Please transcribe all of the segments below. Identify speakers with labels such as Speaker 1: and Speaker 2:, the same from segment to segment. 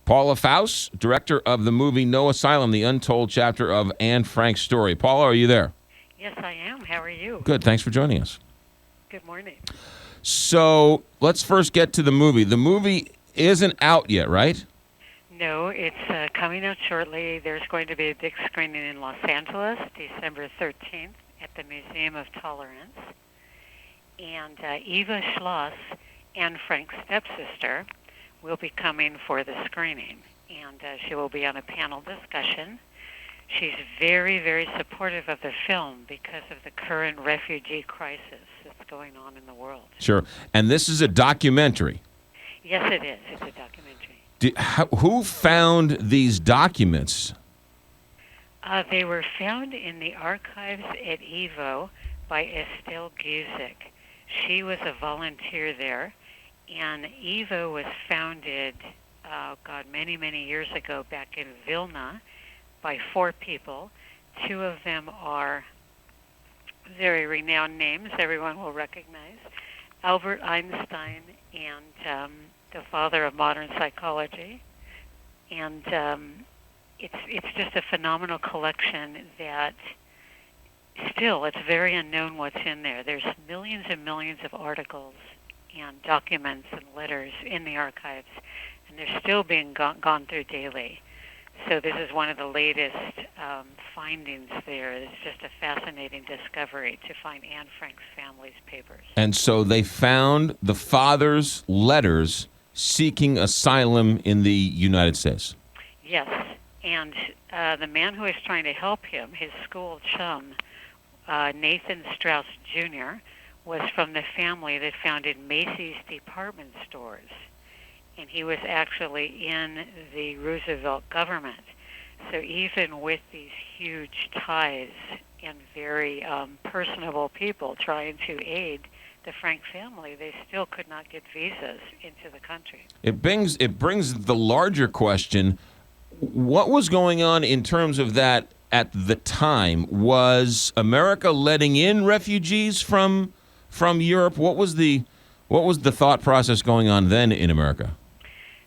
Speaker 1: Paula Faust, director of the movie No Asylum, the untold chapter of Anne Frank's story. Paula, are you there?
Speaker 2: Yes, I am. How are you?
Speaker 1: Good. Thanks for joining us.
Speaker 2: Good morning.
Speaker 1: So let's first get to the movie. The movie isn't out yet, right?
Speaker 2: No, it's coming out shortly. There's going to be a big screening in Los Angeles, December 13th, at the Museum of Tolerance. And Eva Schloss, Anne Frank's stepsister, will be coming for the screening. And she will be on a panel discussion. She's very, very supportive of the film because of the current refugee crisis that's going on in the world.
Speaker 1: Sure. And this is a documentary.
Speaker 2: Yes, it is. It's a documentary.
Speaker 1: Who found these documents?
Speaker 2: They were found in the archives at EVO by Estelle Guzik. She was a volunteer there, and EVO was founded, many, many years ago back in Vilna by 4 people. 2 of them are very renowned names everyone will recognize, Albert Einstein and the father of modern psychology. And it's just a phenomenal collection that still, it's very unknown what's in there. There's millions and millions of articles and documents and letters in the archives, and they're still being gone through daily. So this is one of the latest findings there. It's just a fascinating discovery to find Anne Frank's family's papers.
Speaker 1: And so they found the father's letters seeking asylum in the United States.
Speaker 2: Yes, and the man who is trying to help him, his school chum, Nathan Strauss Jr., was from the family that founded Macy's department stores. And he was actually in the Roosevelt government. So even with these huge ties and very personable people trying to aid the Frank family, they still could not get visas into the country.
Speaker 1: It brings the larger question, what was going on in terms of that at the time? Was America letting in refugees from Europe? What was the thought process going on then in America?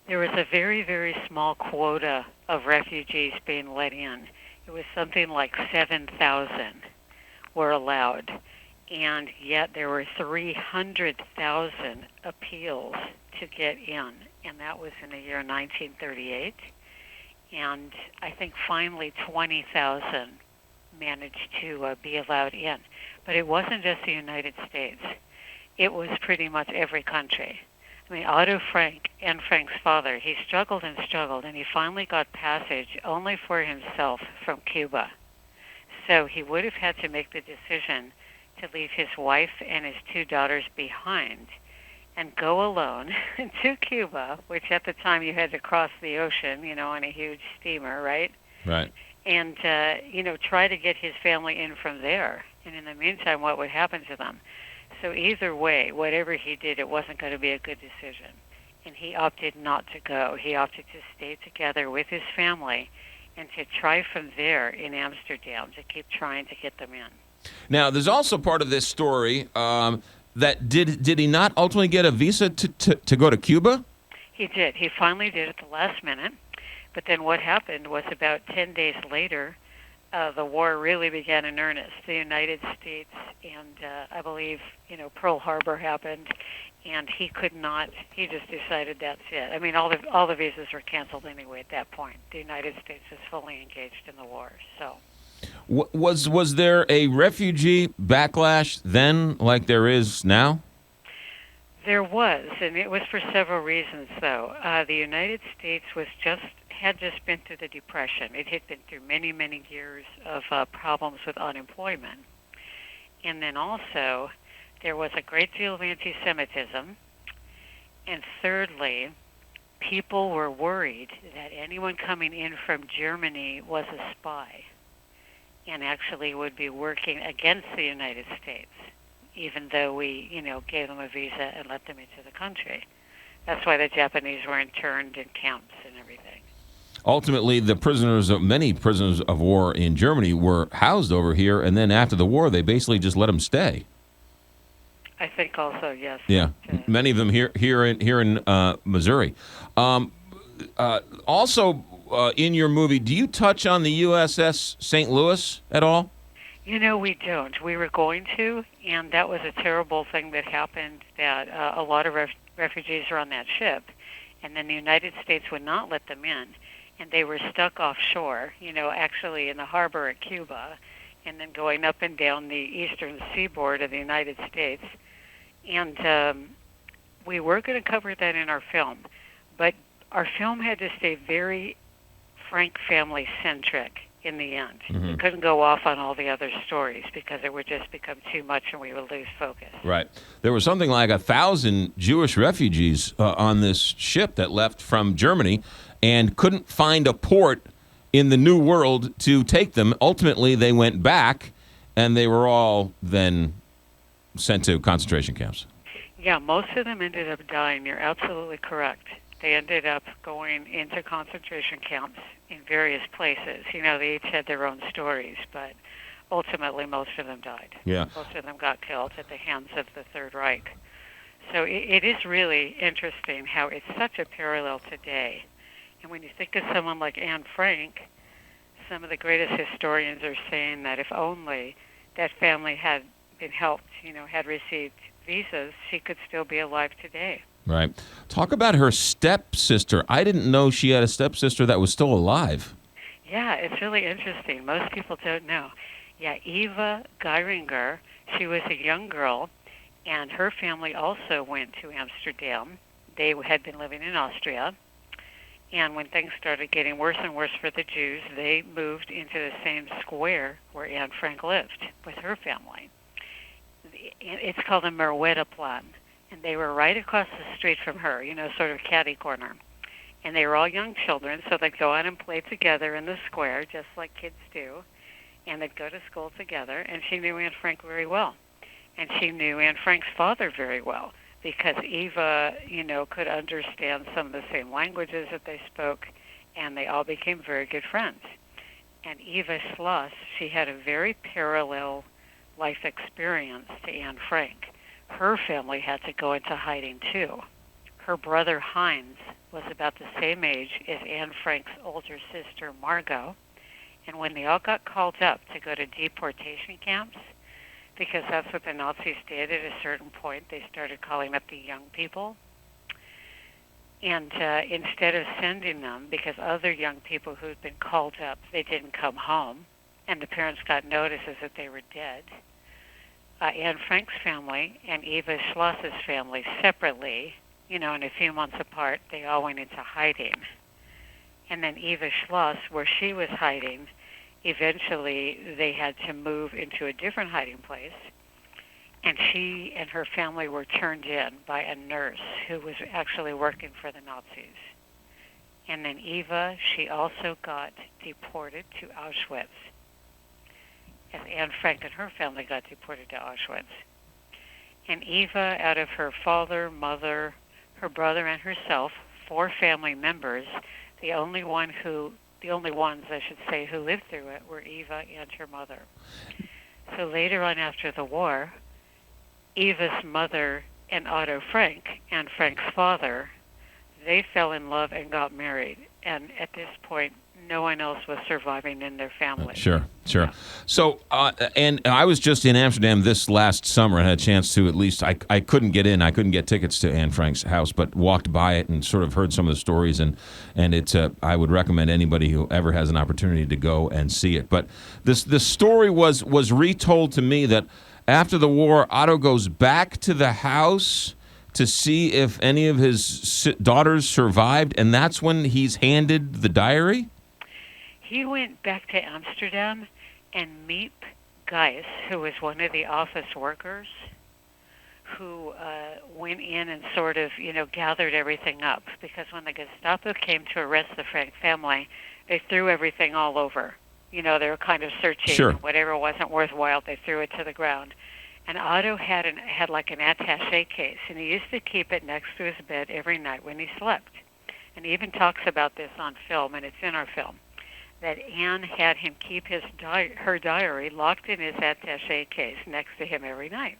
Speaker 2: There was a very, very small quota of refugees being let in. It was something like 7,000 were allowed, and yet there were 300,000 appeals to get in, and that was in the year 1938. And I think finally 20,000 managed to be allowed in. But it wasn't just the United States. It was pretty much every country. I mean, Otto Frank, Anne Frank's father, he struggled and struggled, and he finally got passage only for himself from Cuba. So he would have had to make the decision to leave his wife and his 2 daughters behind and go alone to Cuba, which at the time you had to cross the ocean, on a huge steamer, right?
Speaker 1: Right.
Speaker 2: And, try to get his family in from there. And in the meantime, what would happen to them? So either way, whatever he did, it wasn't going to be a good decision. And he opted not to go. He opted to stay together with his family and to try from there in Amsterdam to keep trying to get them in.
Speaker 1: Now, there's also part of this story that did he not ultimately get a visa to go to Cuba?
Speaker 2: He did. He finally did at the last minute. But then what happened was about 10 days later, the war really began in earnest. The United States and I believe, Pearl Harbor happened, and he could not. He just decided that's it. I mean, all the visas were canceled anyway at that point. The United States was fully engaged in the war. So,
Speaker 1: was there a refugee backlash then, like there is now?
Speaker 2: There was, and it was for several reasons, though. The United States had just been through the Depression. It had been through many, many years of problems with unemployment. And then also, there was a great deal of anti-Semitism. And thirdly, people were worried that anyone coming in from Germany was a spy and actually would be working against the United States, even though we, gave them a visa and let them into the country. That's why the Japanese were interned in camps and everything.
Speaker 1: Ultimately, many prisoners of war in Germany were housed over here, and then after the war, they basically just let them stay.
Speaker 2: I think also, yes.
Speaker 1: Yeah, many of them here in Missouri. Also, in your movie, do you touch on the USS St. Louis at all?
Speaker 2: We don't. We were going to, and that was a terrible thing that happened, that a lot of refugees were on that ship, and then the United States would not let them in, and they were stuck offshore, actually in the harbor at Cuba, and then going up and down the eastern seaboard of the United States. And we were going to cover that in our film, but our film had to stay very Frank family-centric in the end.
Speaker 1: Mm-hmm.
Speaker 2: We couldn't go off on all the other stories because it would just become too much and we would lose focus.
Speaker 1: Right. There was something like 1,000 Jewish refugees on this ship that left from Germany and couldn't find a port in the New World to take them. Ultimately, they went back, and they were all then sent to concentration camps.
Speaker 2: Yeah, most of them ended up dying. You're absolutely correct. They ended up going into concentration camps in various places. They each had their own stories, but ultimately most of them died.
Speaker 1: Yeah.
Speaker 2: Most of them got killed at the hands of the Third Reich. So it is really interesting how it's such a parallel today. And when you think of someone like Anne Frank, some of the greatest historians are saying that if only that family had been helped, had received visas, she could still be alive today.
Speaker 1: Right. Talk about her stepsister. I didn't know she had a stepsister that was still alive.
Speaker 2: Yeah, it's really interesting. Most people don't know. Yeah, Eva Geiringer, she was a young girl, and her family also went to Amsterdam. They had been living in Austria, and when things started getting worse and worse for the Jews, they moved into the same square where Anne Frank lived with her family. It's called the Merwedeplan. And they were right across the street from her, sort of catty corner. And they were all young children, so they'd go out and play together in the square, just like kids do. And they'd go to school together, and she knew Anne Frank very well. And she knew Anne Frank's father very well, because Eva, could understand some of the same languages that they spoke, and they all became very good friends. And Eva Schloss, she had a very parallel life experience to Anne Frank. Her family had to go into hiding, too. Her brother, Heinz, was about the same age as Anne Frank's older sister, Margot. And when they all got called up to go to deportation camps, because that's what the Nazis did at a certain point, they started calling up the young people. And instead of sending them, because other young people who'd been called up, they didn't come home, and the parents got notices that they were dead, Anne Frank's family and Eva Schloss's family separately, and a few months apart, they all went into hiding. And then Eva Schloss, where she was hiding, eventually they had to move into a different hiding place. And she and her family were turned in by a nurse who was actually working for the Nazis. And then Eva, she also got deported to Auschwitz. And Anne Frank and her family got deported to Auschwitz. And Eva, out of her father, mother, her brother, and herself, 4 family members, the only ones, I should say, who lived through it were Eva and her mother. So later on after the war, Eva's mother and Otto Frank, Anne Frank's father, they fell in love and got married. And at this point, no one else was surviving in their family.
Speaker 1: Sure. So, and I was just in Amsterdam this last summer and had a chance to, at least, I couldn't get in. I couldn't get tickets to Anne Frank's house, but walked by it and sort of heard some of the stories. And it's I would recommend anybody who ever has an opportunity to go and see it. But the story was retold to me that after the war, Otto goes back to the house to see if any of his daughters survived, and that's when he's handed the diary?
Speaker 2: He went back to Amsterdam, and Miep Gijs, who was one of the office workers, who went in and sort of, gathered everything up. Because when the Gestapo came to arrest the Frank family, they threw everything all over. They were kind of searching.
Speaker 1: Sure.
Speaker 2: Whatever wasn't worthwhile, they threw it to the ground. And Otto had like an attaché case, and he used to keep it next to his bed every night when he slept. And he even talks about this on film, and it's in our film, that Anne had him keep her diary locked in his attaché case next to him every night.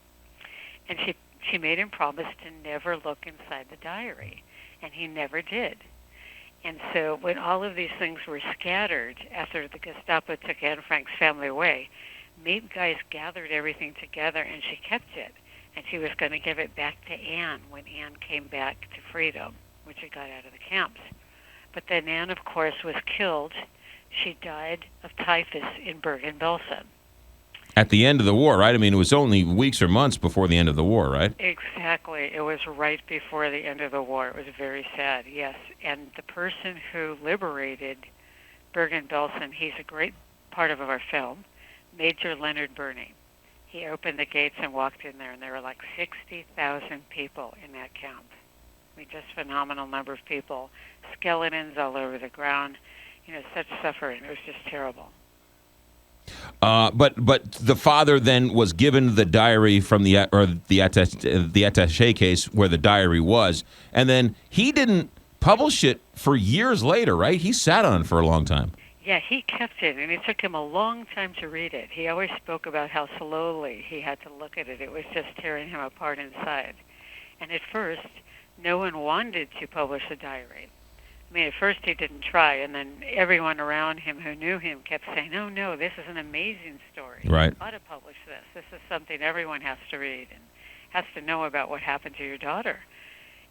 Speaker 2: And she made him promise to never look inside the diary, and he never did. And so when all of these things were scattered after the Gestapo took Anne Frank's family away, Meat Guys gathered everything together, and she kept it. And she was going to give it back to Anne when Anne came back to freedom, when she got out of the camps. But then Anne, of course, was killed. She died of typhus in Bergen Belsen.
Speaker 1: At the end of the war, right? I mean, it was only weeks or months before the end of the war, right?
Speaker 2: Exactly. It was right before the end of the war. It was very sad, yes. And the person who liberated Bergen Belsen, he's a great part of our film, Major Leonard Burney. He opened the gates and walked in there, and there were like 60,000 people in that camp. I mean, just phenomenal number of people, skeletons all over the ground, such suffering. It was just terrible.
Speaker 1: But the father then was given the diary from the attaché case where the diary was, and then he didn't publish it for years later, right? He sat on it for a long time.
Speaker 2: Yeah, he kept it, and it took him a long time to read it. He always spoke about how slowly he had to look at it. It was just tearing him apart inside. And at first, no one wanted to publish the diary. I mean, at first he didn't try, and then everyone around him who knew him kept saying, "Oh, no, this is an amazing story.
Speaker 1: Right.
Speaker 2: You ought to publish this. This is something everyone has to read and has to know about what happened to your daughter."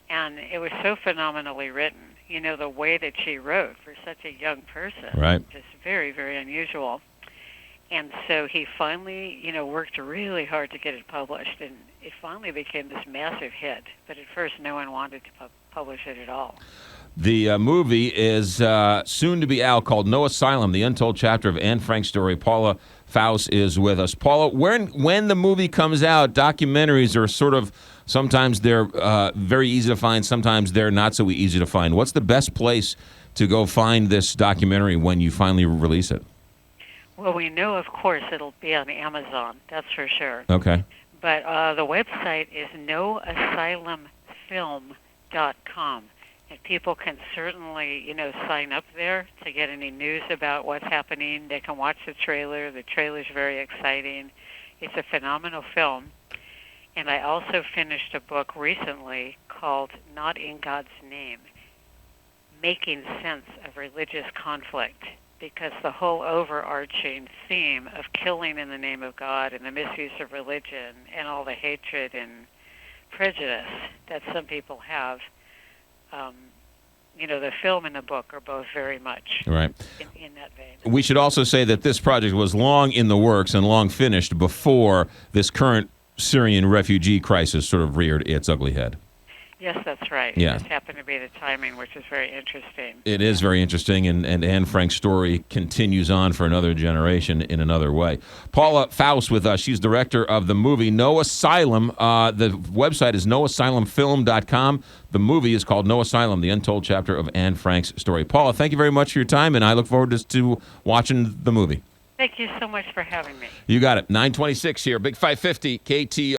Speaker 2: And it was so phenomenally written. The way that she wrote for such a young person,
Speaker 1: right,
Speaker 2: just very, very unusual. And so he finally, worked really hard to get it published, and it finally became this massive hit. But at first, no one wanted to publish it at all.
Speaker 1: The movie is soon to be out, called No Asylum, the untold chapter of Anne Frank's story. Paula Faust is with us. Paula, when the movie comes out, documentaries are sort of, sometimes they're very easy to find, sometimes they're not so easy to find. What's the best place to go find this documentary when you finally release it?
Speaker 2: Well, we know, of course, it'll be on Amazon. That's for sure.
Speaker 1: Okay.
Speaker 2: But the website is noasylumfilm.com. And people can certainly, sign up there to get any news about what's happening. They can watch the trailer. The trailer's very exciting. It's a phenomenal film. And I also finished a book recently called Not in God's Name, Making Sense of Religious Conflict, because the whole overarching theme of killing in the name of God and the misuse of religion and all the hatred and prejudice that some people have, the film and the book are both very much
Speaker 1: right
Speaker 2: in that vein.
Speaker 1: We should also say that this project was long in the works and long finished before this current Syrian refugee crisis sort of reared its ugly head.
Speaker 2: Yes, that's right.
Speaker 1: Yeah.
Speaker 2: It just happened to be the timing, which is very interesting.
Speaker 1: It is very interesting, and Anne Frank's story continues on for another generation in another way. Paula Faust with us. She's director of the movie No Asylum. The website is noasylumfilm.com. The movie is called No Asylum, the untold chapter of Anne Frank's story. Paula, thank you very much for your time, and I look forward to watching the movie.
Speaker 2: Thank you so much for having me.
Speaker 1: You got it. 9:26 here, Big 550, KT.